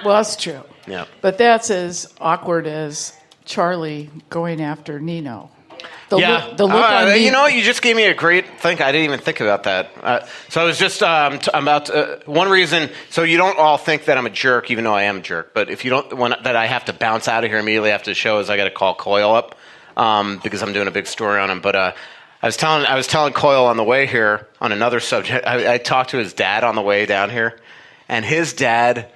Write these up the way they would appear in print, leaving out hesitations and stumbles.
Well, that's true. Yeah. But that's as awkward as Charlie going after Nino. The look on Nino. You know, you just gave me a great think. I didn't even think about that. So I was just one reason. So you don't all think that I'm a jerk, even though I am a jerk. But if you don't want that, I have to bounce out of here immediately after the show. Is I got to call Coyle up because I'm doing a big story on him. But I was telling Coyle on the way here on another subject. I talked to his dad on the way down here, and his dad.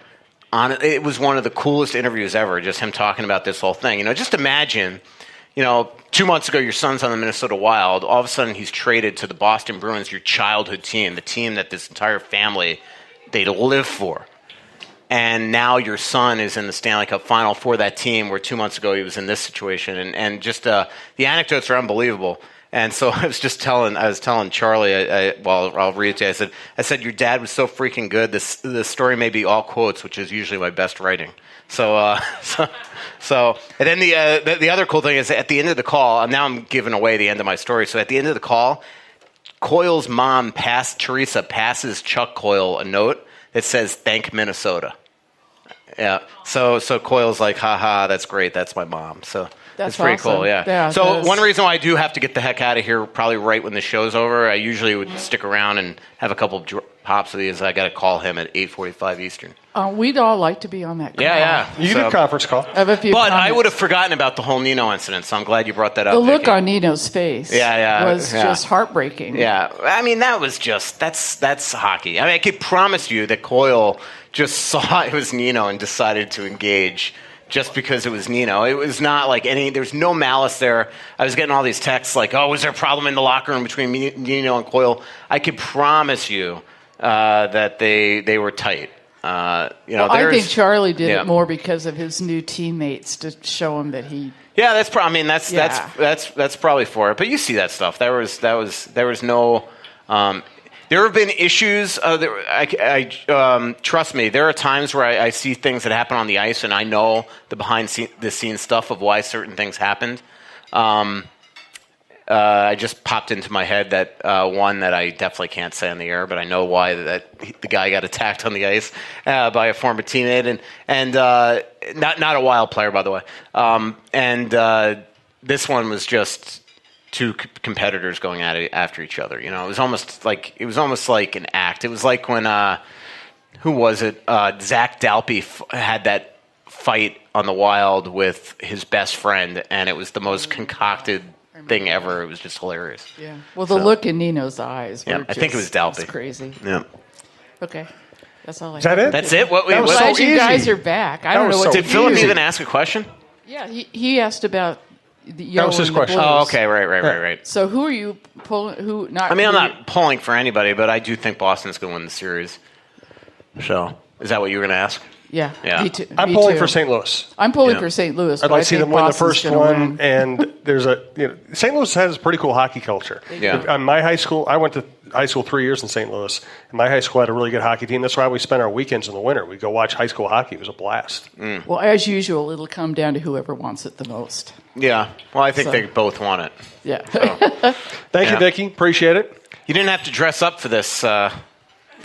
It was one of the coolest interviews ever. Just him talking about this whole thing. You know, just imagine. 2 months ago, your son's on the Minnesota Wild. All of a sudden, he's traded to the Boston Bruins, your childhood team, the team that this entire family, they live for. And now your son is in the Stanley Cup Final for that team, where 2 months ago he was in this situation. And just the anecdotes are unbelievable. And so I was telling Charlie, I'll read it to you. I said, your dad was so freaking good. The story may be all quotes, which is usually my best writing. So, and then the other cool thing is at the end of the call, and now I'm giving away the end of my story. So at the end of the call, Coyle's mom Teresa passes Chuck Coyle a note that says, "Thank Minnesota." Yeah. So Coyle's like, "Ha, that's great. That's my mom." So it's pretty awesome. cool. Yeah. So one reason why I do have to get the heck out of here, probably right when the show's over. I usually would stick around and have a couple of pops of these. I got to call him at 8:45 Eastern. We'd all like to be on that call. Yeah. You can do a conference call. I have a few But comments. I would have forgotten about the whole Nino incident, so I'm glad you brought that up. The look Vicky. on Nino's face was just heartbreaking. Yeah. I mean, that's hockey. I mean, I could promise you that Coyle just saw it was Nino and decided to engage just because it was Nino. It was not like there's no malice there. I was getting all these texts like, was there a problem in the locker room between Nino and Coyle? I could promise you that they were tight. I think Charlie did it more because of his new teammates to show him that he. Yeah, that's probably for it. But you see that stuff. There was no. There have been issues. Trust me. There are times where I see things that happen on the ice, and I know the behind the scenes stuff of why certain things happened. I just popped into my head that one that I definitely can't say on the air, but I know why that the guy got attacked on the ice by a former teammate, and not a Wild player, by the way. This one was just two competitors going at it after each other. It was almost like an act. It was like when who was it? Zach Dalpe had that fight on the Wild with his best friend, and it was the most concocted thing ever. It was just hilarious. Yeah. Well, the look in Nino's eyes. Yeah, I think it was Dalpe. It's crazy. Yeah. Okay. That's all I have. Is that it? That's it? I'm glad you guys are back. I don't know what Did Philip even ask a question? Yeah, he asked about the That was his question. Oh, okay. Right. So who are you pulling? I'm not pulling for anybody, but I do think Boston's going to win the series. So, is that what you were going to ask? Yeah. Me too. I'm pulling for St. Louis. I'm pulling for St. Louis. I'd like to see them win the Boston's first one. win. And there's St. Louis has a pretty cool hockey culture. Yeah. In my high school, I went to high school 3 years in St. Louis, and my high school had a really good hockey team. That's why we spent our weekends in the winter. We'd go watch high school hockey. It was a blast. Well, as usual, it'll come down to whoever wants it the most. Yeah. Well, I think they both want it. Yeah. So. Thank you, Vicky. Appreciate it. You didn't have to dress up for this right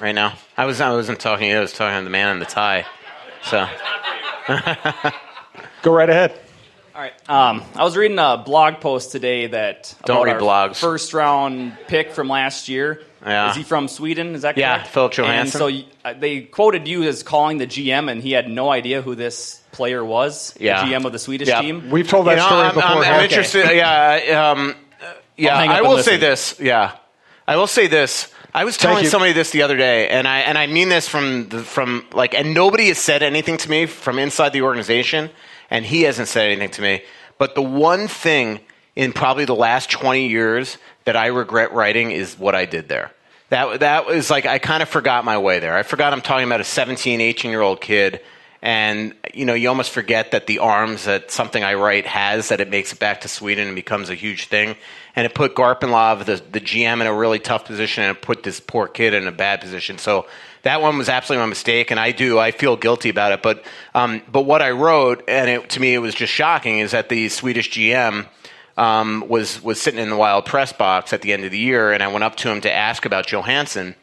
now. I wasn't talking to you. I was talking to the man in the tie. So. Go right ahead. All right. I was reading a blog post today that Don't read our blogs. First round pick from last year. Yeah. Is he from Sweden? Is that correct? Yeah, Philip Johansson. And so they quoted you as calling the GM, and he had no idea who this player was. Yeah. The GM of the Swedish team. We've told that story before. I'm interested. Yeah. I will say this. Yeah. I will say this. I was telling somebody this the other day, and I mean this from and nobody has said anything to me from inside the organization, and he hasn't said anything to me. But the one thing in probably the last 20 years that I regret writing is what I did there. That was like I kind of forgot my way there. I forgot I'm talking about a 17, 18-year-old kid, and you almost forget that the arms that something I write has, that it makes it back to Sweden and becomes a huge thing. And it put Garpenlov, the GM, in a really tough position, and it put this poor kid in a bad position. So that one was absolutely my mistake, and I feel guilty about it. But what I wrote, and to me it was just shocking, is that the Swedish GM was sitting in the Wild press box at the end of the year, and I went up to him to ask about Johansson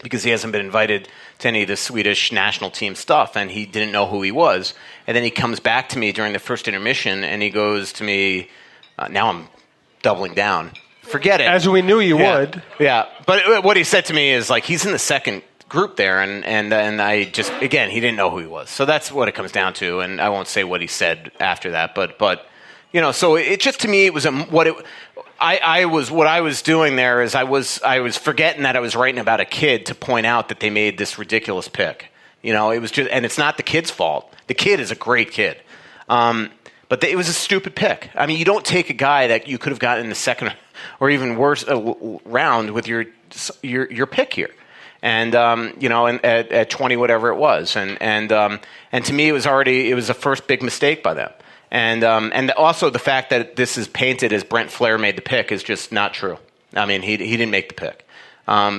because he hasn't been invited to any of the Swedish national team stuff, and he didn't know who he was. And then he comes back to me during the first intermission, and he goes to me, now I'm doubling down. Forget it. As we knew you would. Yeah, but what he said to me is like, he's in the second group there, and I just, again, he didn't know who he was. So that's what it comes down to, and I won't say what he said after that, but so it just, to me, it was what I was doing there is I was forgetting that I was writing about a kid to point out that they made this ridiculous pick. It was just, and it's not the kid's fault. The kid is a great kid. But it was a stupid pick. I mean, you don't take a guy that you could have gotten in the second or even worse round with your pick here, and and at 20 whatever it was, and to me it was the first big mistake by them, and also the fact that this is painted as Brent Flair made the pick is just not true. I mean, he didn't make the pick.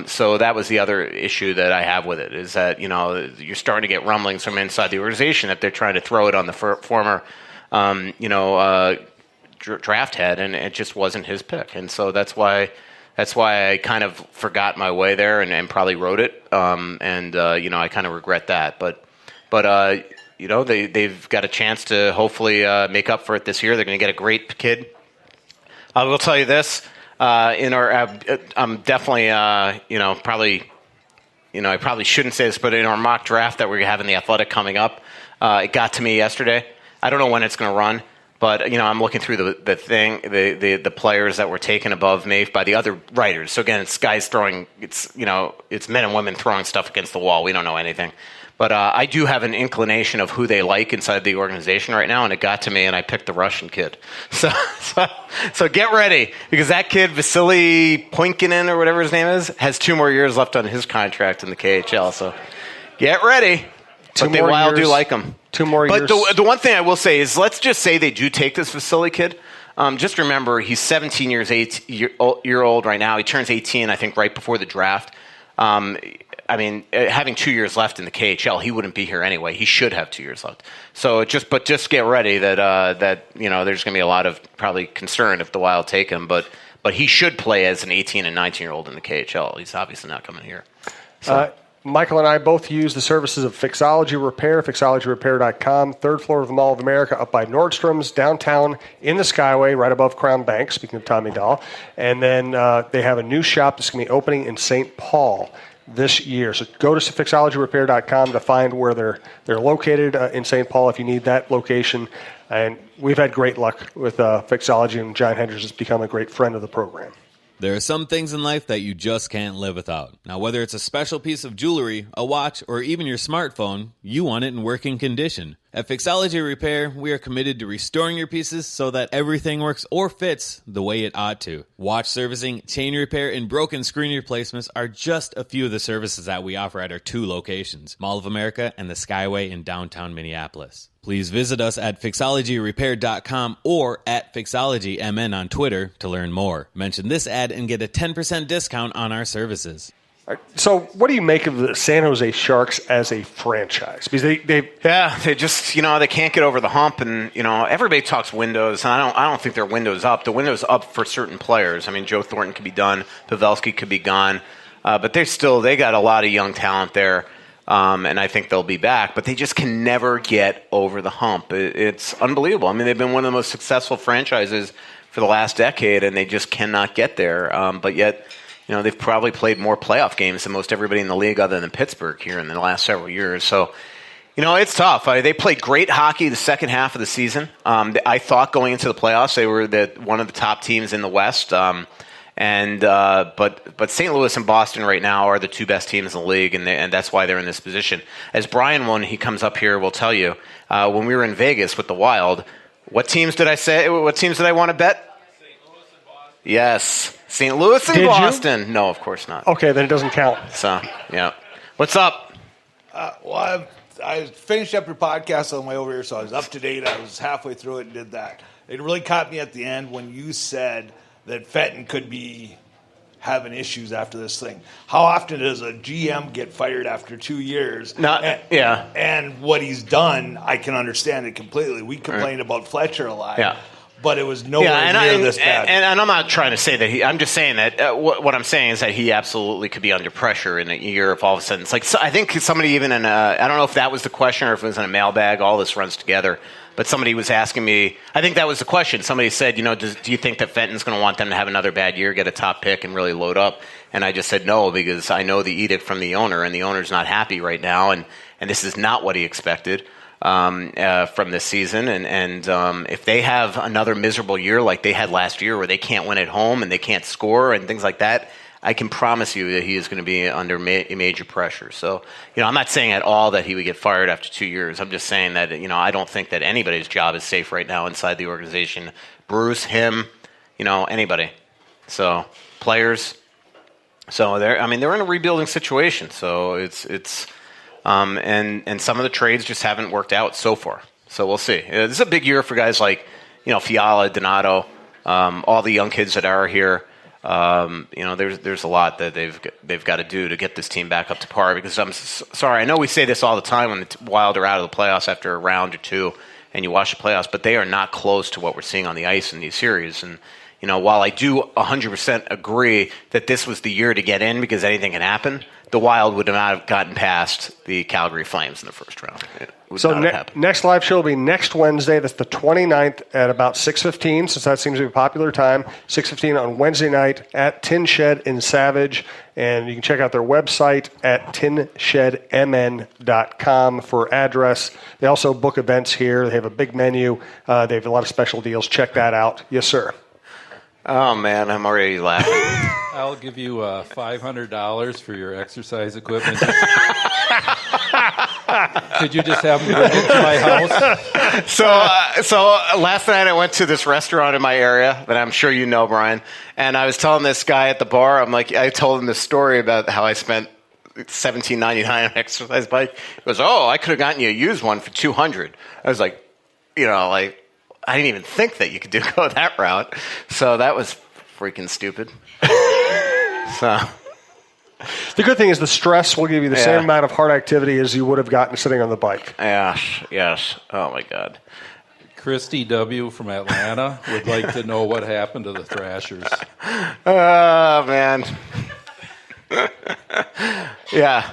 So that was the other issue that I have with it, is that you're starting to get rumblings from inside the organization that they're trying to throw it on the former draft head, and it just wasn't his pick, and so that's why I kind of forgot my way there and probably wrote it, I kind of regret that, but they've got a chance to hopefully make up for it this year. They're going to get a great kid. I will tell you this: I'm definitely probably I probably shouldn't say this, but in our mock draft that we're having the Athletic coming up, it got to me yesterday. I don't know when it's going to run, but I'm looking through the players that were taken above me by the other writers. So again, it's guys throwing, it's men and women throwing stuff against the wall. We don't know anything, but I do have an inclination of who they like inside the organization right now, and it got to me, and I picked the Russian kid. So get ready, because that kid Vasily Poinkinen or whatever his name is has 2 more years left on his contract in the KHL. So get ready. But they do like him. 2 more years. But the one thing I will say is, let's just say they do take this Vasily kid. Just remember, he's 17 year old right now. He turns 18, I think, right before the draft. Having 2 years left in the KHL, he wouldn't be here anyway. He should have 2 years left. So just get ready that there's going to be a lot of probably concern if the Wild take him. But he should play as an 18 and 19-year-old in the KHL. He's obviously not coming here. So. Michael and I both use the services of Fixology Repair, fixologyrepair.com, 3rd floor of the Mall of America, up by Nordstrom's, downtown in the Skyway, right above Crown Bank, speaking of Tommy Dahl. And then they have a new shop that's going to be opening in St. Paul this year. So go to fixologyrepair.com to find where they're located in St. Paul if you need that location. And we've had great luck with Fixology, and John Hendricks has become a great friend of the program. There are some things in life that you just can't live without. Now, whether it's a special piece of jewelry, a watch, or even your smartphone, you want it in working condition. At Fixology Repair, we are committed to restoring your pieces so that everything works or fits the way it ought to. Watch servicing, chain repair, and broken screen replacements are just a few of the services that we offer at our 2 locations, Mall of America and the Skyway in downtown Minneapolis. Please visit us at fixologyrepair.com or at FixologyMN on Twitter to learn more. Mention this ad and get a 10% discount on our services. So what do you make of the San Jose Sharks as a franchise? Because they just, they can't get over the hump, and, everybody talks windows, and I don't think their window's up. The window's up for certain players. I mean, Joe Thornton could be done, Pavelski could be gone, but they got a lot of young talent there. And I think they'll be back, but they just can never get over the hump. It's unbelievable. I mean, they've been one of the most successful franchises for the last decade, and they just cannot get there. But yet, they've probably played more playoff games than most everybody in the league other than Pittsburgh here in the last several years. So, it's tough. They played great hockey the second half of the season. I thought going into the playoffs they were one of the top teams in the West. But St. Louis and Boston right now are the 2 best teams in the league, and that's why they're in this position. As Brian, when he comes up here, will tell you, when we were in Vegas with the Wild, what teams did I say? What teams did I want to bet? St. Louis and Boston. Yes, St. Louis and Boston. You? No, of course not. Okay, then it doesn't count. So, yeah. What's up? I finished up your podcast on the way over here, so I was up to date. I was halfway through it and did that. It really caught me at the end when you said that Fenton could be having issues after this thing. How often does a GM get fired after 2 years? Yeah. And what he's done, I can understand it completely. We complained about Fletcher a lot. Yeah. but it was nowhere near this bad. And I'm not trying to say that I'm just saying that what I'm saying is that he absolutely could be under pressure in a year if all of a sudden it's like, so I think somebody even I don't know if that was the question or if it was in a mailbag, all this runs together. But somebody was asking me, I think that was the question. Somebody said, do you think that Fenton's going to want them to have another bad year, get a top pick, and really load up? And I just said no, because I know the edict from the owner, and the owner's not happy right now, and this is not what he expected from this season. And if they have another miserable year like they had last year where they can't win at home and they can't score and things like that, I can promise you that he is going to be under major pressure. So, I'm not saying at all that he would get fired after 2 years. I'm just saying that, I don't think that anybody's job is safe right now inside the organization. Bruce, him, anybody. So, players. So, they're in a rebuilding situation. So, it's and some of the trades just haven't worked out so far. So, we'll see. This is a big year for guys like, Fiala, Donato, all the young kids that are here. There's a lot that they've got to do to get this team back up to par. Because I'm sorry, I know we say this all the time when the Wild are out of the playoffs after a round or two, and you watch the playoffs, but they are not close to what we're seeing on the ice in these series. And while I do 100% agree that this was the year to get in because anything can happen, the Wild would not have gotten past the Calgary Flames in the first round. So next live show will be next Wednesday. That's the 29th at about 6:15, since that seems to be a popular time. 6:15 on Wednesday night at Tin Shed in Savage. And you can check out their website at tinshedmn.com for address. They also book events here. They have a big menu. They have a lot of special deals. Check that out. Yes, sir. Oh, man, I'm already laughing. I'll give you $500 for your exercise equipment. Could you just have them bring it to my house? So last night I went to this restaurant in my area that I'm sure you know, Brian, and I was telling this guy at the bar, I told him this story about how I spent $17.99 on an exercise bike. He goes, "Oh, I could have gotten you a used one for $200." I was like, I didn't even think that you could go that route. So that was freaking stupid. So the good thing is the stress will give you the same amount of hard activity as you would have gotten sitting on the bike. Yes. Oh, my God. Christy W. from Atlanta would like to know what happened to the Thrashers. Oh, man. Yeah.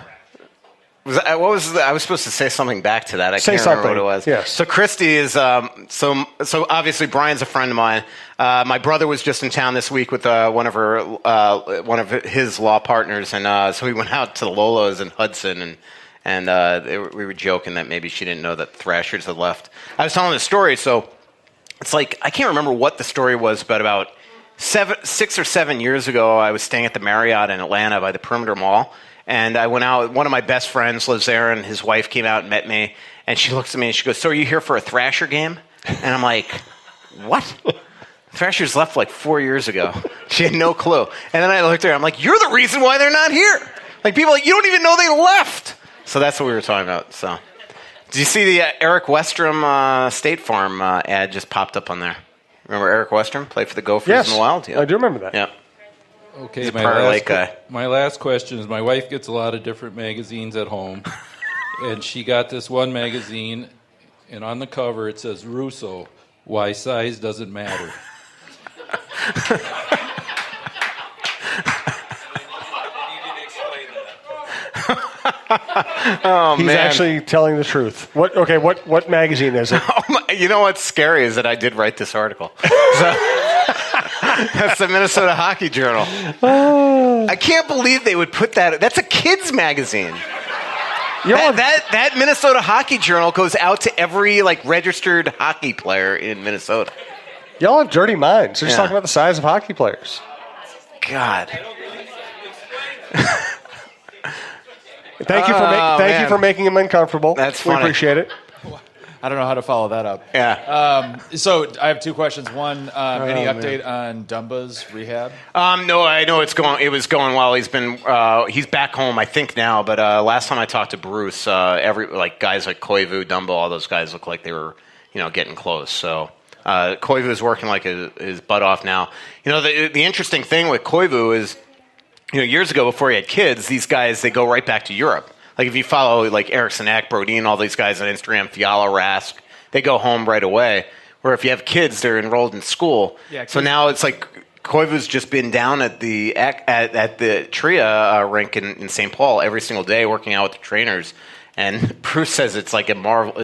I was supposed to say something back to that. I can't remember what it was. Yes. So Christy is so obviously Brian's a friend of mine. My brother was just in town this week with one of his law partners, and so we went out to the Lola's in Hudson, and we were joking that maybe she didn't know that Thrashers had left. I was telling the story, so it's like I can't remember what the story was, but about 6 or 7 years ago, I was staying at the Marriott in Atlanta by the Perimeter Mall. And I went out. One of my best friends lives there, and his wife came out and met me. And she looks at me and she goes, "So are you here for a Thrasher game?" And I'm like, "What?" Thrashers left like 4 years ago. She had no clue. And then I looked at her. I'm like, "You're the reason why they're not here. Like people, you don't even know they left." So that's what we were talking about. So, did you see the Eric Westrom State Farm ad just popped up on there? Remember Eric Westrom played for the Gophers in the Wild? Yeah, I do remember that. Yeah. Okay, my last question is, my wife gets a lot of different magazines at home, and she got this one magazine, and on the cover it says, "Russo, why size doesn't matter." Oh, He's actually telling the truth. What magazine is it? You know what's scary is that I did write this article. That's the Minnesota Hockey Journal. I can't believe they would put that. That's a kids magazine. That Minnesota Hockey Journal goes out to every registered hockey player in Minnesota. Y'all have dirty minds. They're just talking about the size of hockey players. God. Thank you for making him uncomfortable. That's funny. We appreciate it. I don't know how to follow that up. Yeah. So I have two questions. One, any update on Dumba's rehab? No, I know it was going well. He's back home, I think now. But last time I talked to Bruce, guys like Koivu, Dumba, all those guys look like they were, getting close. So Koivu is working like his butt off now. The interesting thing with Koivu is, years ago before he had kids, these guys they go right back to Europe. Like if you follow Eriksson Ek, Brodin, all these guys on Instagram, Fiala, Rask, they go home right away. where if you have kids, they're enrolled in school. Yeah, so now it's like Koivu's just been down at the TRIA rink in St. Paul every single day working out with the trainers. And Bruce says it's like a marvel.